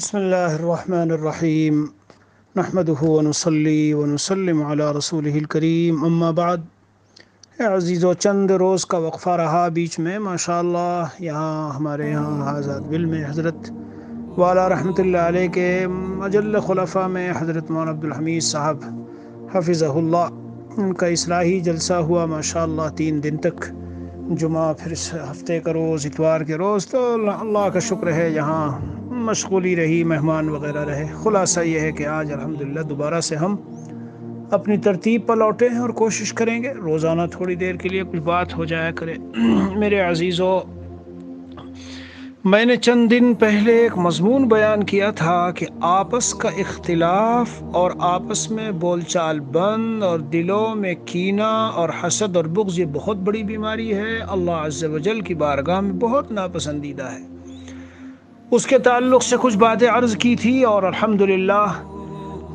بسم اللہ الرحمن الرحیم نحمدہ ونصلی ونسلم علی رسولہ الکریم اما بعد۔ عزیزو، چند روز کا وقفہ رہا بیچ میں، ماشاءاللہ یہاں ہمارے یہاں حضرت بل میں حضرت والا رحمۃ اللہ علیہ کے اجل خلفاء میں حضرت مولانا عبدالحمید صاحب حفظہ اللہ، ان کا اصلاحی جلسہ ہوا ماشاءاللہ 3 دن تک، جمعہ پھر ہفتے کا روز اتوار کے روز۔ تو اللہ کا شکر ہے یہاں مشغولی رہی، مہمان وغیرہ رہے۔ خلاصہ یہ ہے کہ آج الحمدللہ دوبارہ سے ہم اپنی ترتیب پر لوٹے ہیں اور کوشش کریں گے روزانہ تھوڑی دیر کے لیے کچھ بات ہو جایا کرے۔ میرے عزیزو، میں نے چند دن پہلے ایک مضمون بیان کیا تھا کہ آپس کا اختلاف اور آپس میں بول چال بند اور دلوں میں کینہ اور حسد اور بغض، یہ بہت بڑی بیماری ہے، اللہ عز و جل کی بارگاہ میں بہت ناپسندیدہ ہے۔ اس کے تعلق سے کچھ باتیں عرض کی تھی اور الحمدللہ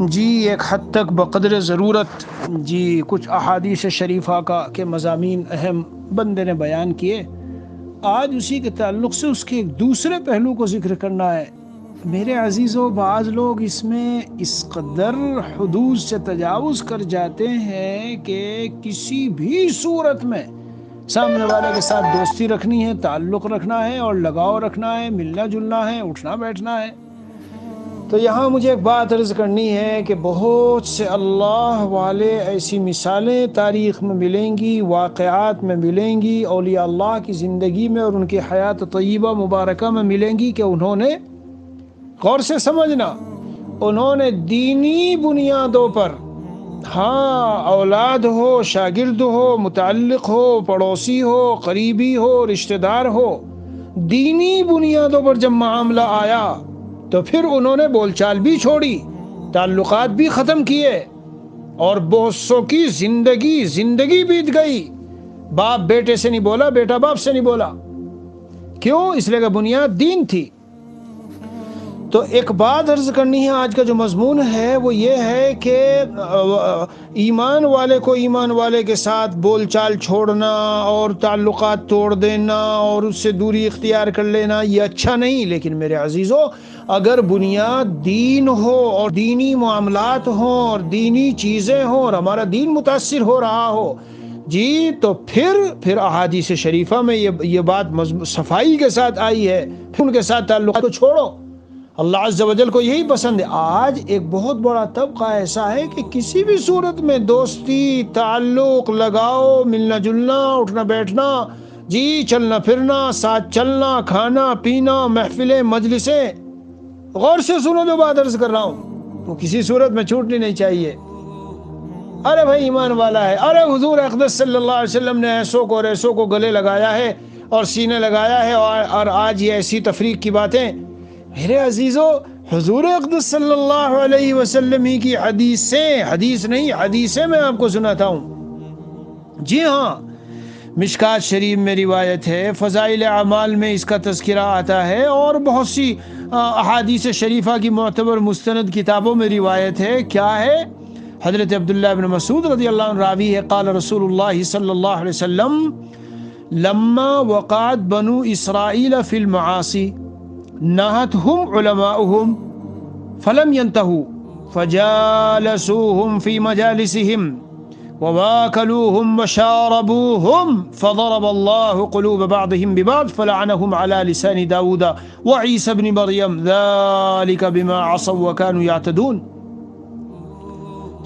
جی ایک حد تک بقدر ضرورت کچھ احادیث شریفہ کے مضامین اہم بندے نے بیان کیے۔ آج اسی کے تعلق سے اس کے ایک دوسرے پہلو کو ذکر کرنا ہے۔ میرے عزیزو، بعض لوگ اس میں اس قدر حدود سے تجاوز کر جاتے ہیں کہ کسی بھی صورت میں سامنے والے کے ساتھ دوستی رکھنی ہے، تعلق رکھنا ہے اور لگاؤ رکھنا ہے، ملنا جلنا ہے، اٹھنا بیٹھنا ہے۔ تو یہاں مجھے ایک بات عرض کرنی ہے کہ بہت سے اللہ والے ایسی مثالیں تاریخ میں ملیں گی، واقعات میں ملیں گی، اولیاء اللہ کی زندگی میں اور ان کی حیات طیبہ مبارکہ میں ملیں گی کہ انہوں نے، غور سے سمجھنا، انہوں نے دینی بنیادوں پر، اولاد ہو، شاگرد ہو، متعلق ہو، پڑوسی ہو، قریبی ہو، رشتہ دار ہو، دینی بنیادوں پر جب معاملہ آیا تو پھر انہوں نے بول چال بھی چھوڑی، تعلقات بھی ختم کیے اور بہت سو کی زندگی بیت گئی۔ باپ بیٹے سے نہیں بولا، بیٹا باپ سے نہیں بولا، کیوں؟ اس لیے کہ بنیاد دین تھی۔ تو ایک بات عرض کرنی ہے، آج کا جو مضمون ہے وہ یہ ہے کہ ایمان والے کو ایمان والے کے ساتھ بول چال چھوڑنا اور تعلقات توڑ دینا اور اس سے دوری اختیار کر لینا، یہ اچھا نہیں۔ لیکن میرے عزیزو، اگر بنیاد دین ہو اور دینی معاملات ہوں اور دینی چیزیں ہوں اور ہمارا دین متاثر ہو رہا ہو تو پھر احادیث شریفہ میں یہ بات صفائی کے ساتھ آئی ہے، ان کے ساتھ تعلقات کو چھوڑو۔ اللہ عز و جل کو یہی پسند ہے۔ آج ایک بہت بڑا طبقہ ایسا ہے کہ کسی بھی صورت میں دوستی، تعلق، لگاؤ، ملنا جلنا، اٹھنا بیٹھنا، چلنا پھرنا، ساتھ چلنا، کھانا پینا، محفلیں، مجلسیں، غور سے سنو جو بات عرض کر رہا ہوں، وہ کسی صورت میں چھوٹنی نہیں چاہیے۔ ارے بھائی ایمان والا ہے، ارے حضور اقدس صلی اللہ علیہ وسلم نے ایسوں کو اور ایسوں کو گلے لگایا ہے اور سینے لگایا ہے، اور آج یہ ایسی تفریق کی باتیں۔ میرے عزیزو، حضور اقدس صلی اللہ علیہ وسلم ہی کی حدیثیں میں آپ کو سناتا ہوں۔ جی ہاں، مشکات شریف میں روایت ہے، فضائل اعمال میں اس کا تذکرہ آتا ہے اور بہت سی احادیث شریفہ کی معتبر مستند کتابوں میں روایت ہے۔ کیا ہے؟ حضرت عبداللہ بن مسعود رضی اللہ عنہ راوی ہے، قال رسول اللہ صلی اللہ علیہ وسلم لما وقعت بنو اسرائیل فی المعاصی نہتهم علماؤهم فلم ينتهوا فجالسوهم في مجالسهم وواكلوهم وشاربوهم فضرب الله قلوب بعضهم ببعض فلعنهم على لسان داود وعيسى بن مريم ذلك بما عصوا وكانوا يعتدون۔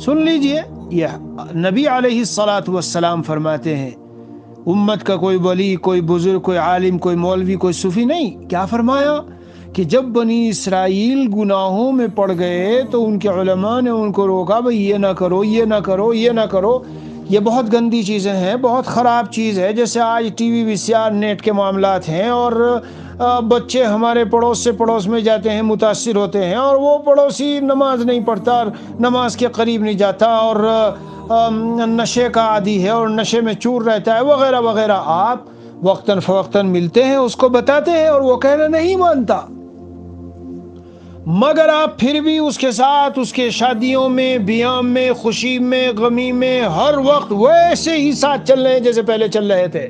سن لیجئے، یہ نبی علیہ الصلاۃ والسلام فرماتے ہیں، امت کا کوئی ولی، کوئی بزرگ، کوئی عالم، کوئی مولوی، کوئی صوفی نہیں، کیا فرمایا کہ جب بنی اسرائیل گناہوں میں پڑ گئے تو ان کے علماء نے ان کو روکا، بھئی یہ نہ کرو، یہ نہ کرو، یہ نہ کرو، یہ بہت گندی چیزیں ہیں، بہت خراب چیز ہے۔ جیسے آج ٹی وی VCR نیٹ کے معاملات ہیں اور بچے ہمارے پڑوس میں جاتے ہیں، متاثر ہوتے ہیں، اور وہ پڑوسی نماز نہیں پڑھتا، نماز کے قریب نہیں جاتا اور نشے کا عادی ہے اور نشے میں چور رہتا ہے، وغیرہ وغیرہ۔ آپ وقتاً فوقتاً ملتے ہیں، اس کو بتاتے ہیں اور وہ کہنا نہیں مانتا، مگر آپ پھر بھی اس کے ساتھ، اس کے شادیوں میں، بیاہ میں، خوشی میں، غمی میں، ہر وقت ویسے ہی ساتھ چل رہے ہیں جیسے پہلے چل رہے تھے۔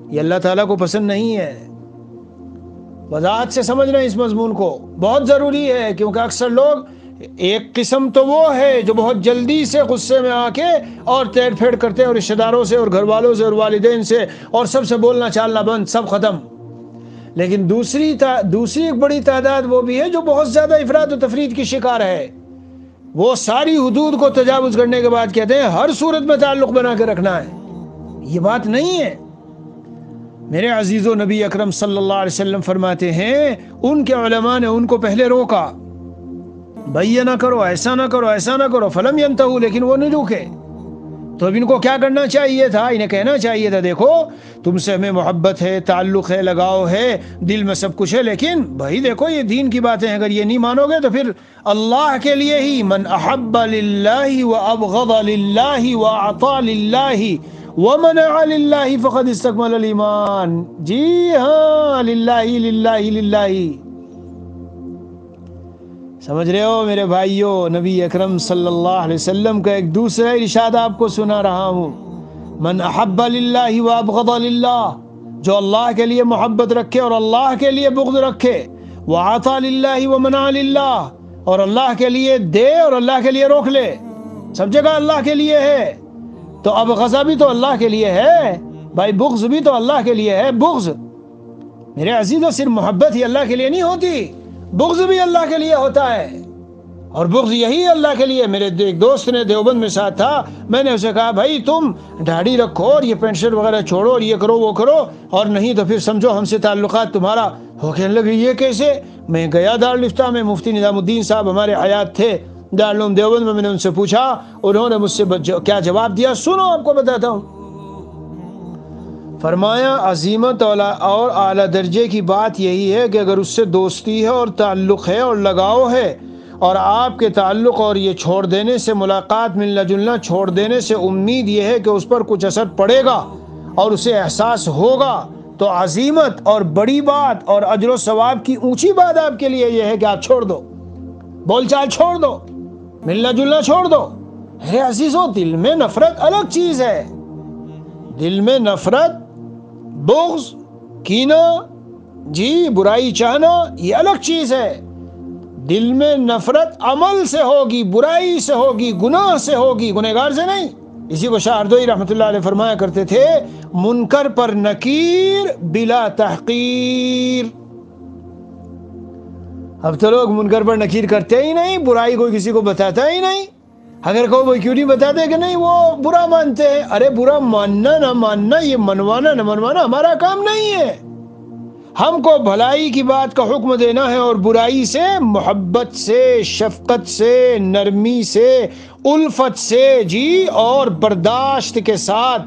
یہ اللہ تعالیٰ کو پسند نہیں ہے۔ وضاحت سے سمجھنا اس مضمون کو بہت ضروری ہے، کیونکہ اکثر لوگ ایک قسم تو وہ ہے جو بہت جلدی سے غصے میں آ کے اور تیر پھیر کرتے ہیں، اور رشتہ داروں سے اور گھر والوں سے اور والدین سے اور سب سے بولنا چالنا بند، سب ختم۔ لیکن دوسری ایک بڑی تعداد وہ بھی ہے جو بہت زیادہ افراد و تفرید کی شکار ہے۔ وہ ساری حدود کو تجاوز کرنے کے بعد کہتے ہیں ہر صورت میں تعلق بنا کے رکھنا ہے۔ یہ بات نہیں ہے میرے عزیزو۔ نبی اکرم صلی اللہ علیہ وسلم فرماتے ہیں ان کے علماء نے ان کو پہلے روکا، بھائی یہ نہ کرو، ایسا نہ کرو، ایسا نہ کرو، فلم ینتہو، لیکن وہ نہیں رکے۔ تو اب ان کو کیا کرنا چاہیے تھا؟ انہیں کہنا چاہیے تھا دیکھو تم سے ہمیں محبت ہے، تعلق ہے، لگاؤ ہے، دل میں سب کچھ ہے، لیکن بھائی دیکھو یہ دین کی باتیں ہیں، اگر یہ نہیں مانو گے تو پھر اللہ کے لیے ہی، من احب للہ وابغض للہ واعطى للہ ومنع للہ فقد استکمل الایمان۔ جی ہاں، للہ للہ للہ، سمجھ رہے ہو میرے بھائیو؟ نبی اکرم صلی اللہ علیہ وسلم کا ایک دوسرا ارشاد آپ کو سنا رہا ہوں، من احب للہ وابغض للہ، جو اللہ کے لیے محبت رکھے اور اللہ کے لیے بغض رکھے، وعطا للہ ومنع للہ، اور اللہ کے لیے دے اور اللہ کے لیے روک لے، سب جگہ اللہ کے لیے ہے۔ تو اب غضب بھی تو اللہ کے لیے ہے بھائی، بغض بھی تو اللہ کے لیے ہے۔ بغض میرے عزیزو صرف محبت ہی اللہ کے لیے نہیں ہوتی، بغض بھی اللہ کے لیے ہوتا ہے، اور بغض یہی اللہ کے لیے۔ میرے ایک دوست نے دیوبند میں ساتھ تھا، میں نے اسے کہا بھائی تم داڑھی رکھو اور یہ پینٹ شرٹ وغیرہ چھوڑو اور یہ کرو وہ کرو، اور نہیں تو پھر سمجھو ہم سے تعلقات تمہارا ہو۔ کہنے لگے یہ کیسے؟ میں گیا دارالفتہ میں، مفتی نظام الدین صاحب ہمارے حیات تھے دارالعلوم دیوبند میں نے ان سے پوچھا، انہوں نے مجھ سے کیا جواب دیا سنو آپ کو بتاتا ہوں۔ فرمایا عظیمت اور اعلیٰ درجے کی بات یہی ہے کہ اگر اس سے دوستی ہے اور تعلق ہے اور لگاؤ ہے، اور آپ کے تعلق اور یہ چھوڑ دینے سے، ملاقات ملنا جلنا چھوڑ دینے سے امید یہ ہے کہ اس پر کچھ اثر پڑے گا اور اسے احساس ہوگا، تو عظیمت اور بڑی بات اور اجر و ثواب کی اونچی بات آپ کے لیے یہ ہے کہ آپ چھوڑ دو، بول چال چھوڑ دو، ملنا جلنا چھوڑ دو۔ اے عزیزو، دل میں نفرت الگ چیز ہے، دل میں نفرت، بغض، کینہ، جی برائی چاہنا، یہ الگ چیز ہے۔ دل میں نفرت عمل سے ہوگی، برائی سے ہوگی، گناہ سے ہوگی، گنہگار سے نہیں۔ اسی کو شاہ اردوئی رحمۃ اللہ علیہ فرمایا کرتے تھے، منکر پر نکیر بلا تحقیر۔ اب تو لوگ منکر پر نکیر کرتے ہی نہیں، برائی کوئی کسی کو بتاتا ہی نہیں۔ اگر کوئی وہ کیوں نہیں بتاتے کہ نہیں وہ برا مانتے ہیں؟ ارے برا ماننا نہ ماننا، یہ منوانا نہ منوانا ہمارا کام نہیں ہے۔ ہم کو بھلائی کی بات کا حکم دینا ہے، اور برائی سے محبت سے، شفقت سے، نرمی سے، الفت سے، جی اور برداشت کے ساتھ۔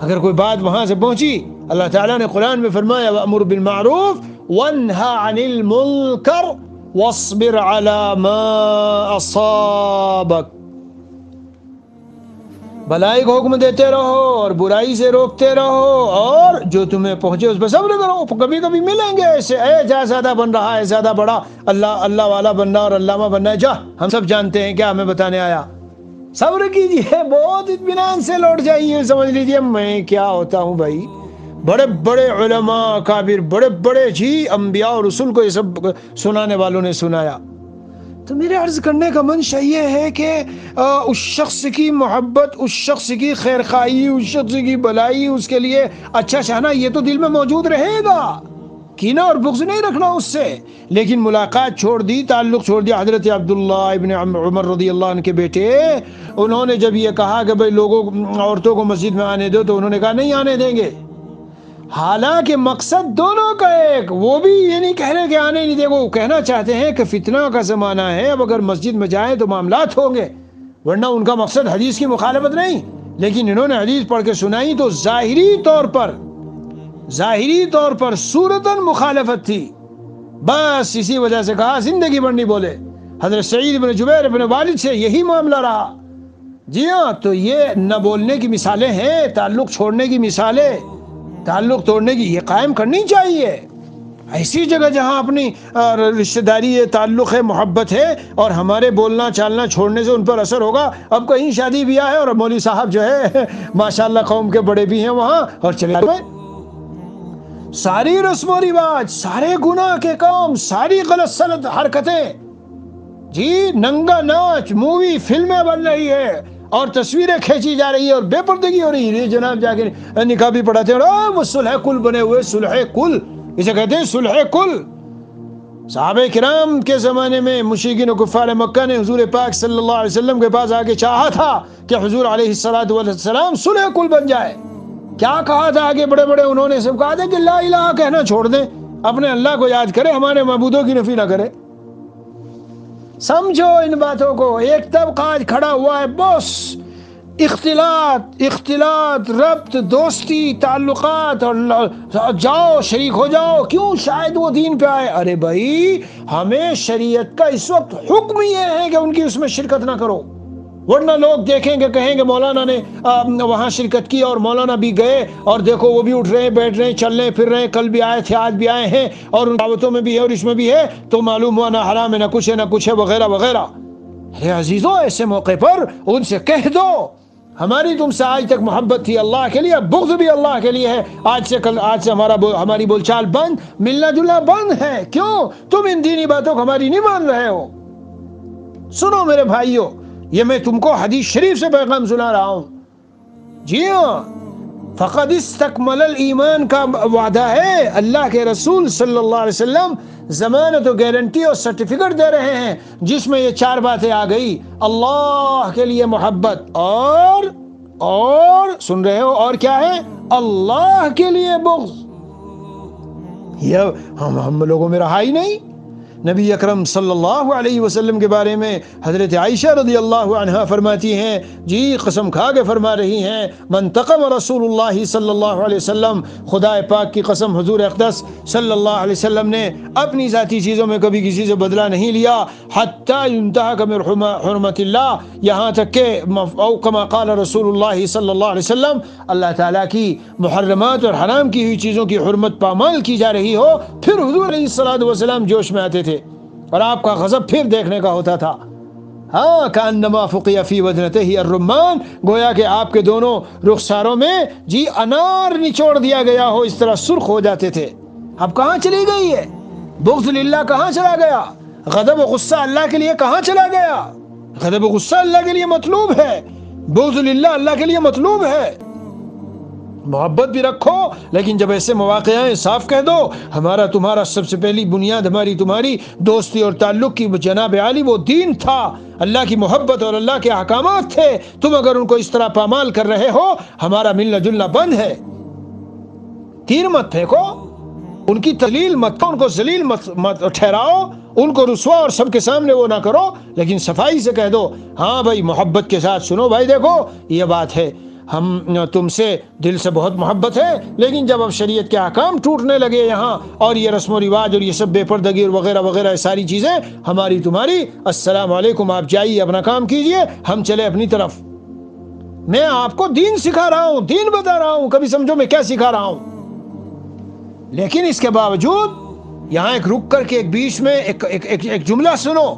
اگر کوئی بات وہاں سے پہنچی، اللہ تعالیٰ نے قرآن میں فرمایا وَأْمُرْ بِالْمَعْرُوفِ وَانْهَ عَنِ الْمُنْكَرِ وَاصْبِرْ عَلَى مَا أَصَابَكَ۔ بھلائی کو حکم دیتے رہو اور برائی سے روکتے رہو، اور جو تمہیں پہنچے اس پر صبر کرو۔ کبھی کبھی ملیں گے ایسے، اے جا زیادہ بن رہا ہے، زیادہ بڑا اللہ والا بننا اور علامہ بننا ہے، جا ہم سب جانتے ہیں کیا ہمیں بتانے آیا۔ صبر کیجئے، بہت اطمینان سے لوٹ جائیے، سمجھ لیجئے میں کیا ہوتا ہوں بھائی۔ بڑے بڑے علماء کابر، بڑے بڑے جی انبیاء اور رسول کو یہ سب سنانے والوں نے سنایا۔ تو میرے عرض کرنے کا منشا یہ ہے کہ اس شخص کی محبت، اس شخص کی خیرخواہی، اس شخص کی بھلائی، اس کے لیے اچھا چاہنا، یہ تو دل میں موجود رہے گا، کینہ اور بغض نہیں رکھنا اس سے۔ لیکن ملاقات چھوڑ دی، تعلق چھوڑ دیا۔ حضرت عبداللہ ابن عمر رضی اللہ عنہ کے بیٹے، انہوں نے جب یہ کہا کہ بھائی لوگوں عورتوں کو مسجد میں آنے دو، تو انہوں نے کہا نہیں آنے دیں گے۔ حالانکہ مقصد دونوں کا ایک، وہ بھی یہ نہیں کہہ رہے کہ آنے نہیں دے، وہ کہنا چاہتے ہیں کہ فتنہ کا زمانہ ہے، اب اگر مسجد میں جائیں تو معاملات ہوں گے، ورنہ ان کا مقصد حدیث کی مخالفت نہیں۔ لیکن انہوں نے حدیث پڑھ کے سنائی تو ظاہری طور پر صورتاً مخالفت تھی، بس اسی وجہ سے کہا زندگی بھر نہیں بولے۔ حضرت سعید بن جبیر بن والد سے یہی معاملہ رہا۔ جی ہاں، تو یہ نہ بولنے کی مثالیں ہیں، تعلق چھوڑنے کی مثالیں، تعلق توڑنے کی، یہ قائم کرنی چاہیے۔ ایسی جگہ جہاں اپنی رشتہ داری ہے، تعلق ہے، محبت ہے، اور ہمارے بولنا چالنا چھوڑنے سے ان پر اثر ہوگا۔ اب کہیں شادی بیاہ ہے اور مولوی صاحب جو ہے ماشاءاللہ قوم کے بڑے بھی ہیں وہاں، اور چلے ساری رسم و رواج، سارے گناہ کے کام، ساری غلط سلط حرکتیں، جی ننگا ناچ، مووی، فلمیں بن رہی ہے اور تصویریں کھینچی جا رہی ہے اور بے پردگی ہو رہی ہے. جناب جا کے نکاح بھی پڑھاتے ہیں، وہ صلح کل بنے ہوئے، صلح کل اسے کہتے ہیں، صلح کل. صحابہ کرام کے زمانے میں مشرکین و کفار مکہ نے حضور پاک صلی اللہ علیہ وسلم کے پاس آ کے چاہا تھا کہ حضور علیہ السلام صلح کل بن جائے. کیا کہا تھا آگے بڑے بڑے انہوں نے سب کہا تھا کہ لا الہ کہنا چھوڑ دیں، اپنے اللہ کو یاد کرے، ہمارے معبودوں کی نفی نہ کرے. سمجھو ان باتوں کو. ایک طبقہ آج کھڑا ہوا ہے، بس اختلاط، ربط، دوستی، تعلقات، اور جاؤ شریک ہو جاؤ، کیوں؟ شاید وہ دین پہ آئے. ارے بھائی، ہمیں شریعت کا اس وقت حکم یہ ہے کہ ان کی اس میں شرکت نہ کرو، ورنہ لوگ دیکھیں گے، کہیں گے مولانا نے وہاں شرکت کی اور مولانا بھی گئے اور دیکھو وہ بھی اٹھ رہے ہیں، بیٹھ رہے ہیں، چل رہے ہیں، پھر رہے ہیں، کل بھی آئے تھے، آج بھی آئے ہیں، اور ان دعوتوں میں بھی ہے اور اس میں بھی ہے، تو معلوم ہوا نہ حرام ہے نہ کچھ ہے نہ کچھ ہے، وغیرہ وغیرہ. ارے عزیزو، ایسے موقع پر ان سے کہہ دو ہماری تم سے آج تک محبت تھی اللہ کے لیے، بغض بھی اللہ کے لیے ہے. آج سے ہماری بول چال بند، ملنا جلنا بند ہے. کیوں؟ تم ان دینی باتوں کو ہماری نہیں مان رہے ہو. سنو میرے بھائیو، یہ میں تم کو حدیث شریف سے پیغام سنا رہا ہوں. جی ہاں، فقد استکمل الایمان کا وعدہ ہے. اللہ کے رسول صلی اللہ علیہ وسلم ضمانت و گارنٹی اور سرٹیفکیٹ دے رہے ہیں جس میں یہ 4 باتیں آ گئی. اللہ کے لیے محبت، اور سن رہے ہو، اور کیا ہے؟ اللہ کے لیے بغض. یہ ہم لوگوں میں رہا ہی نہیں. نبی اکرم صلی اللہ علیہ وسلم کے بارے میں حضرت عائشہ رضی اللہ عنہا فرماتی ہیں، جی قسم کھا کے فرما رہی ہیں، منتقم رسول اللہ صلی اللہ علیہ وسلم، خدا پاک کی قسم، حضور اقدس صلی اللہ علیہ وسلم نے اپنی ذاتی چیزوں میں کبھی کسی سے بدلہ نہیں لیا، حتی ینتہک من حرمت اللہ، یہاں تک کہ او کما قال رسول اللہ صلی اللہ علیہ وسلم، اللہ تعالیٰ کی محرمات اور حرام کی ہوئی چیزوں کی حرمت پامال کی جا رہی ہو، پھر حضور علیہ السلام جوش میں آتے تھے اور آپ کا غضب پھر دیکھنے کا ہوتا تھا. ہاں، کأنما فقی فی وجنتہ الرمان، گویا کہ آپ کے دونوں رخساروں میں جی انار نچوڑ دیا گیا ہو، اس طرح سرخ ہو جاتے تھے. اب کہاں چلی گئی ہے؟ بغض للہ کہاں چلا گیا؟ غضب و غصہ اللہ کے لیے کہاں چلا گیا؟ غضب و غصہ اللہ کے لیے مطلوب ہے، بغض للہ اللہ کے لیے مطلوب ہے. محبت بھی رکھو، لیکن جب ایسے مواقع آئیں صاف کہہ دو، ہمارا تمہارا سب سے پہلی بنیاد ہماری تمہاری دوستی اور تعلق کی جناب عالی وہ دین تھا، اللہ کی محبت اور اللہ کے احکامات تھے. تم اگر ان کو اس طرح پامال کر رہے ہو، ہمارا ملنا جلنا بند ہے. تیر مت پھینکو، ان کی تذلیل مت کرو، ان کو ذلیل مت ٹھہراؤ، ان کو رسوا اور سب کے سامنے وہ نہ کرو، لیکن صفائی سے کہہ دو، ہاں بھائی محبت کے ساتھ سنو بھائی، دیکھو یہ بات ہے، ہم تم سے دل سے بہت محبت ہے، لیکن جب اب شریعت کے احکام ٹوٹنے لگے یہاں، اور یہ رسم و رواج اور یہ سب بے پردگی اور وغیرہ وغیرہ ساری چیزیں ہماری تمہاری، السلام علیکم، آپ جائیے اپنا کام کیجئے، ہم چلے اپنی طرف. میں آپ کو دین سکھا رہا ہوں، دین بتا رہا ہوں، کبھی سمجھو میں کیا سکھا رہا ہوں. لیکن اس کے باوجود یہاں ایک رک کر کے ایک بیچ میں ایک جملہ سنو،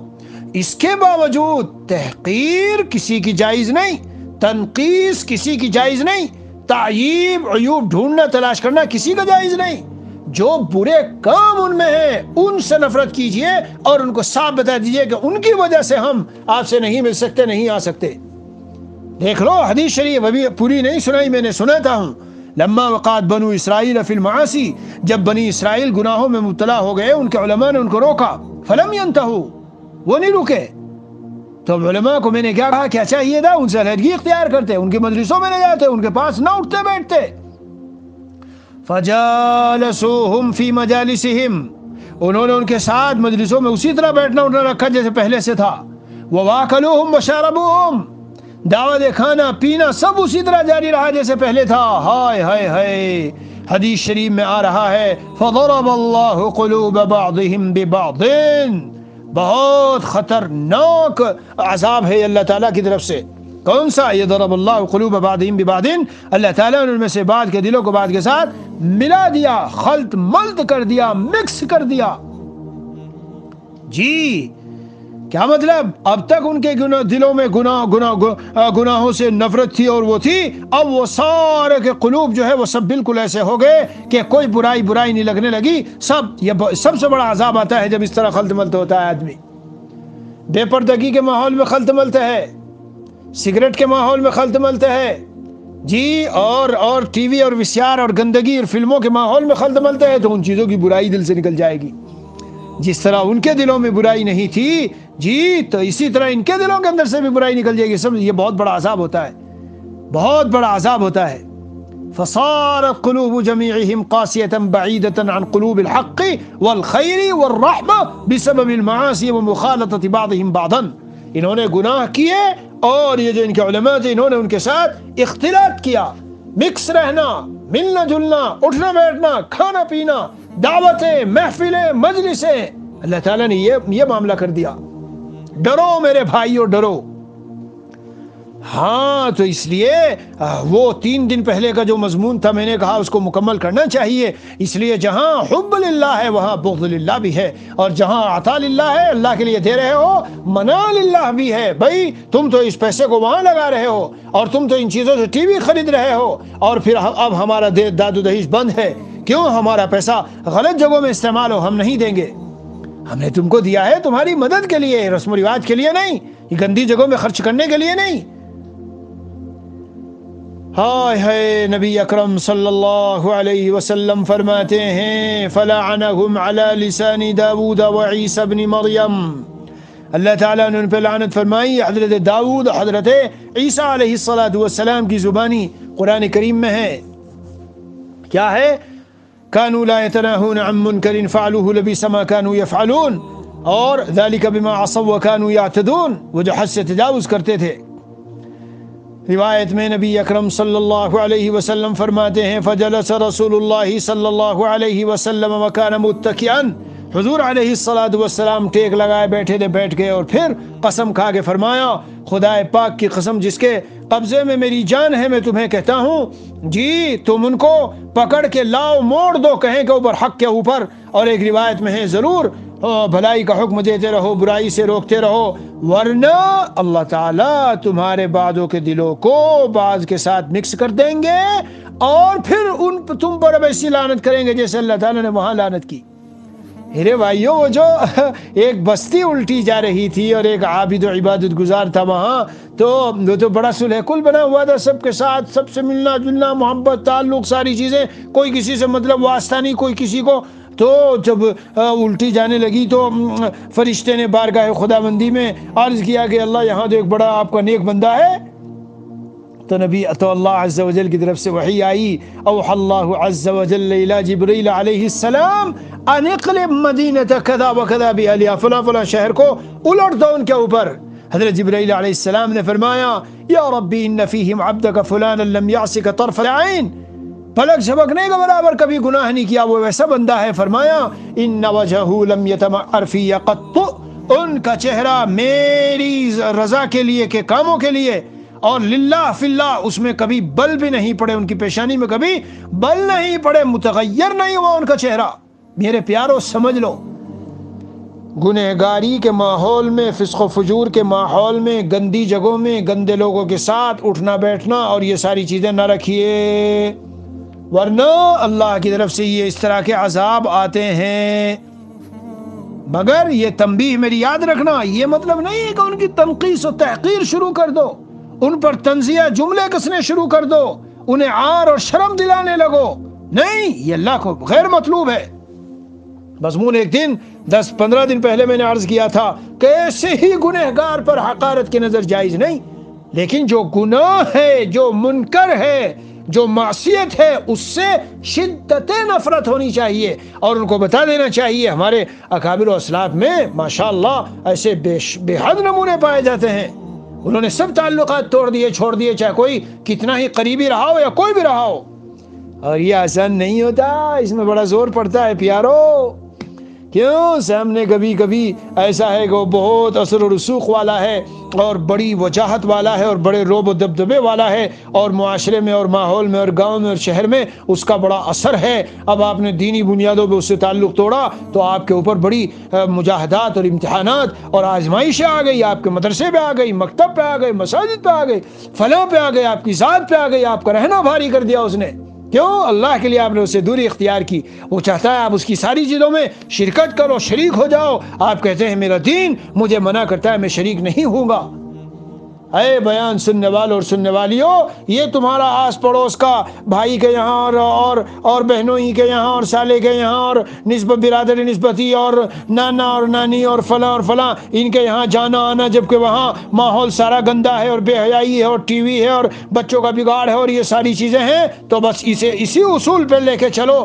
اس کے باوجود تحقیر کسی کی جائز نہیں، تنقیص کسی کی جائز نہیں، تعییب عیوب ڈھونڈنا تلاش کرنا کسی کا جائز نہیں. جو برے کام ان میں ہیں ان سے نفرت کیجئے اور ان کو صاف بتا دیجئے کہ ان کی وجہ سے ہم آپ سے نہیں مل سکتے، نہیں آ سکتے. دیکھ لو حدیث شریف، ابھی پوری نہیں سنائی، میں نے سناتا ہوں. لما وقعت بنو اسرائیل فی المعاصی، جب بنی اسرائیل گناہوں میں مبتلا ہو گئے، ان کے علماء نے ان کو روکا، فلم ینتہوا، وہ نہیں رکے. تو علماء کو میں نے کیا کہا، کیا چاہیے تھا؟ ان سے علیحدگی اختیار کرتے، ان کی مجلسوں میں نہ جاتے، ان کے پاس نہ اٹھتے بیٹھتے. فجالسوہم فی مجالسہم، انہوں نے ان کے ساتھ مجلسوں میں اسی طرح بیٹھنا اٹھنا رکھا جیسے پہلے سے تھا. وواکلوہم وشربوہم، دعوت کھانا پینا سب اسی طرح جاری رہا جیسے پہلے تھا. ہائے ہائے ہائے، حدیث شریف میں آ رہا ہے فضرب اللہ قلوب بعضہم ببعض، بہت خطرناک عذاب ہے اللہ تعالیٰ کی طرف سے. کون سا؟ یہ ضرب اللہ قلوب بعضہم ببعض، اللہ تعالیٰ نے ان میں سے بعض کے دلوں کو بعض کے ساتھ ملا دیا، خلط ملط کر دیا، مکس کر دیا. جی کیا مطلب؟ اب تک ان کے دلوں میں گناہوں سے نفرت تھی اور وہ تھی، اب وہ سارے کے قلوب جو ہے وہ سب بالکل ایسے ہو گئے کہ کوئی برائی نہیں لگنے لگی. یہ سب سے بڑا عذاب آتا ہے جب اس طرح خلط ملط ہوتا ہے آدمی. بے پردگی کے ماحول میں خلط ملط ہے، سگریٹ کے ماحول میں خلط ملط ہے جی، اور ٹی وی اور ویسیار اور گندگی اور فلموں کے ماحول میں خلط ملط ہے، تو ان چیزوں کی برائی دل سے نکل جائے گی. جس طرح ان کے دلوں میں برائی نہیں تھی جی، تو اسی طرح ان کے دلوں کے اندر سے بھی برائی نکل جائے گی. سب یہ بہت بڑا عذاب ہوتا ہے، بہت بڑا عذاب ہوتا ہے. فصارت قلوب جميعهم قاسية بعيدة عن قلوب الحق والخير والرحمة بسبب المعاصي ومخالطة بعضهم بعضا. انہوں نے گناہ کیے اور یہ جو ان کے علماء تھے انہوں نے ان کے ساتھ اختلاط کیا، مکس رہنا، ملنا جلنا، اٹھنا بیٹھنا، کھانا پینا، دعوتیں، محفلیں، مجلسیں. اللہ تعالیٰ نے یہ معاملہ کر دیا. ڈرو میرے بھائیو ڈرو. ہاں تو اس لیے وہ 3 دن پہلے کا جو مضمون تھا میں نے کہا اس کو مکمل کرنا چاہیے. اس لیے جہاں حب للہ ہے وہاں بغض للہ بھی ہے، اور جہاں عطا للہ ہے اللہ کے لیے دے رہے ہو، منع للہ بھی ہے. بھائی تم تو اس پیسے کو وہاں لگا رہے ہو اور تم تو ان چیزوں سے ٹی وی خرید رہے ہو، اور پھر اب ہمارا داد و دہیج بند ہے، کیوں؟ ہمارا پیسہ غلط جگہوں میں استعمال ہو، ہم نہیں دیں گے. ہم نے تم کو دیا ہے تمہاری مدد کے لیے، رسم و رواج کے لیے نہیں، یہ گندی جگہوں میں خرچ کرنے کے لیے نہیں. ہائے ہائے، نبی اکرم صلی اللہ علیہ وسلم فرماتے ہیں فلعنہم علی لسان داود وعیسی ابن مریم. اللہ تعالیٰ نے ان پہ لعنت فرمائی. حضرت داود، حضرت عیسیٰ علیہ السلام کی زبانی قرآن کریم میں ہے. کیا ہے؟ كانوا لا يتناهون عن منكر فعلوه لبئس ما كانوا يفعلون، اور ذلك بما عصوا وكانوا يعتدون، وہ جو حد سے تجاوز کرتے تھے. روایت میں نبی اکرم صلی اللہ علیہ وسلم فرماتے ہیں فجلس رسول اللہ صلی اللہ علیہ وسلم وكان متكئا. حضور علیہ السلام ٹیک لگائے بیٹھے تھے، بیٹھ گئے اور پھر قسم کھا کے فرمایا خدا پاک کی قسم جس کے قبضے میں میری جان ہے، میں تمہیں کہتا ہوں جی تم ان کو پکڑ کے لاؤ، موڑ دو کہیں کے اوپر، حق کے اوپر. اور ایک روایت میں ہے ضرور بھلائی کا حکم دیتے رہو، برائی سے روکتے رہو، ورنہ اللہ تعالیٰ تمہارے بعضوں کے دلوں کو بعض کے ساتھ مکس کر دیں گے اور پھر تم پر ویسی لعنت کریں گے جیسے اللہ تعالیٰ نے وہاں لعنت کی. میرے بھائیوں، وہ جو ایک بستی الٹی جا رہی تھی اور ایک عابد و عبادت گزار تھا وہاں، تو وہ تو بڑا صلح کل بنا ہوا تھا، سب کے ساتھ سب سے ملنا جلنا، محبت، تعلق، ساری چیزیں، کوئی کسی سے مطلب واسطہ نہیں کوئی کسی کو. تو جب الٹی جانے لگی تو فرشتے نے بارگاہ خداوندی میں عرض کیا کہ اللہ یہاں تو ایک بڑا آپ کا نیک بندہ ہے. تو اللہ عز و جل کی طرف سے وحی آئی، اوحى اللہ عز و جل الى جبریل علیہ السلام ان اقلب مدینۃ کذا وکذا باہلھا، فلاں فلاں شہر کو الٹ دو ان کے اوپر. حضرت جبرائیل علیہ السلام نے فرمایا یا ربی ان فیہم عبدک فلانا لم یعصک طرف العین، پلک جھپکنے کا برابر کبھی گناہ نہیں کیا، وہ ویسا بندہ ہے. فرمایا ان وجہہ لم یتمعر فی قط، ان کا چہرہ میری رضا کے لیے کے کاموں کے لیے اور للہ فی اللہ اس میں کبھی بل بھی نہیں پڑے، ان کی پیشانی میں کبھی بل نہیں پڑے، متغیر نہیں ہوا ان کا چہرہ. میرے پیارو سمجھ لو، گنہگاری کے ماحول میں، فسق و فجور کے ماحول میں، گندی جگہوں میں گندے لوگوں کے ساتھ اٹھنا بیٹھنا اور یہ ساری چیزیں نہ رکھیے، ورنہ اللہ کی طرف سے یہ اس طرح کے عذاب آتے ہیں. مگر یہ تنبیہ میری یاد رکھنا، یہ مطلب نہیں ہے کہ ان کی تنقیص و تحقیر شروع کر دو، ان پر تنزیہ جملے کسنے شروع کر دو، انہیں عار اور شرم دلانے لگو. نہیں، یہ اللہ کو غیر مطلوب ہے. مضمون ایک دن 10-15 دن پہلے میں نے عرض کیا تھا کہ ایسے ہی گنہگار پر حقارت کی نظر جائز نہیں، لیکن جو گناہ ہے، جو منکر ہے، جو معصیت ہے، اس سے شدت نفرت ہونی چاہیے اور ان کو بتا دینا چاہیے. ہمارے اکابر و اسلاف میں ماشاءاللہ ایسے بے حد نمونے پائے جاتے ہیں، انہوں نے سب تعلقات توڑ دیے، چھوڑ دیے، چاہے کوئی کتنا ہی قریبی رہا ہو یا کوئی بھی رہا ہو. اور یہ آسان نہیں ہوتا، اس میں بڑا زور پڑتا ہے پیارو، کیوں؟ سامنے کبھی کبھی ایسا ہے کہ وہ بہت اثر و رسوخ والا ہے اور بڑی وجاہت والا ہے اور بڑے رعب و دبدبے والا ہے، اور معاشرے میں اور ماحول میں اور گاؤں میں اور شہر میں اس کا بڑا اثر ہے۔ اب آپ نے دینی بنیادوں پہ اس سے تعلق توڑا تو آپ کے اوپر بڑی مجاہدات اور امتحانات اور آزمائشیں آ گئی، آپ کے مدرسے پہ آ گئی، مکتب پہ آ گئی، مساجد پہ آ گئی، فلاں پہ آ گئی، آپ کی ذات پہ آ گئی، آپ کا رہنا بھاری کر دیا اس نے۔ کیوں؟ اللہ کے لیے آپ نے اس سے دوری اختیار کی۔ وہ چاہتا ہے آپ اس کی ساری چیزوں میں شرکت کرو، شریک ہو جاؤ۔ آپ کہتے ہیں میرا دین مجھے منع کرتا ہے، میں شریک نہیں ہوں گا۔ اے بیان سننے والوں اور سننے والیوں، یہ تمہارا آس پڑوس کا بھائی کے یہاں اور بہنوں ہی کے یہاں اور سالے کے یہاں اور نسبت برادری نسبتی اور نانا اور نانی اور فلاں ان کے یہاں جانا آنا، جبکہ وہاں ماحول سارا گندا ہے اور بے حیائی ہے اور ٹی وی ہے اور بچوں کا بگاڑ ہے اور یہ ساری چیزیں ہیں، تو بس اسی اصول پہ لے کے چلو۔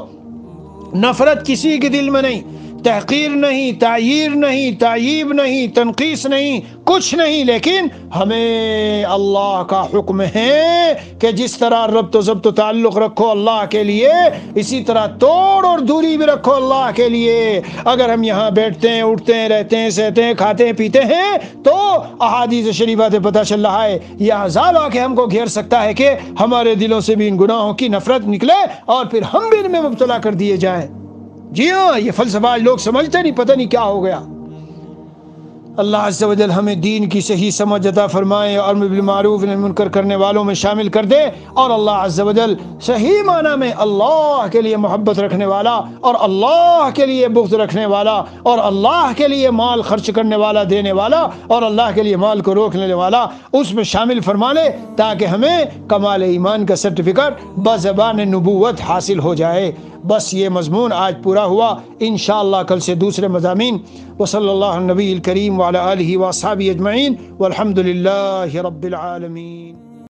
نفرت کسی کے دل میں نہیں، تحقیر نہیں، تعییر نہیں، تعییب نہیں، تنقیص نہیں، کچھ نہیں، لیکن ہمیں اللہ کا حکم ہے کہ جس طرح ربط و ضبط و تعلق رکھو اللہ کے لیے، اسی طرح توڑ اور دوری بھی رکھو اللہ کے لیے۔ اگر ہم یہاں بیٹھتے ہیں، اٹھتے ہیں، رہتے ہیں، سہتے ہیں، کھاتے ہیں، پیتے ہیں، تو احادیث شریفہ سے پتہ چل رہا ہے یہ عذاب آ کے ہم کو گھیر سکتا ہے کہ ہمارے دلوں سے بھی ان گناہوں کی نفرت نکلے اور پھر ہم بھی ان میں مبتلا کر دیے جائیں۔ جی ہاں، یہ فلسفہ آج لوگ سمجھتے نہیں، پتہ نہیں کیا ہو گیا۔ اللہ عز و جل ہمیں دین کی صحیح سمجھ عطا فرمائے اور امر بالمعروف نہی عن المنکر کرنے والوں میں شامل کر دے، اور اللہ عز و جل صحیح معنی میں اللہ کے لیے محبت رکھنے والا اور اللہ کے لیے بغض رکھنے والا اور اللہ کے لیے مال خرچ کرنے والا، دینے والا، اور اللہ کے لیے مال کو روکنے والا اس میں شامل فرما لے، تاکہ ہمیں کمال ایمان کا سرٹیفکیٹ بزبان نبوت حاصل ہو جائے۔ بس یہ مضمون آج پورا ہوا، انشاءاللہ کل سے دوسرے مضامین۔ وصلی اللہ علی النبی الکریم وعلی آلہ واصحابہ اجمعین والحمد للہ رب العالمین۔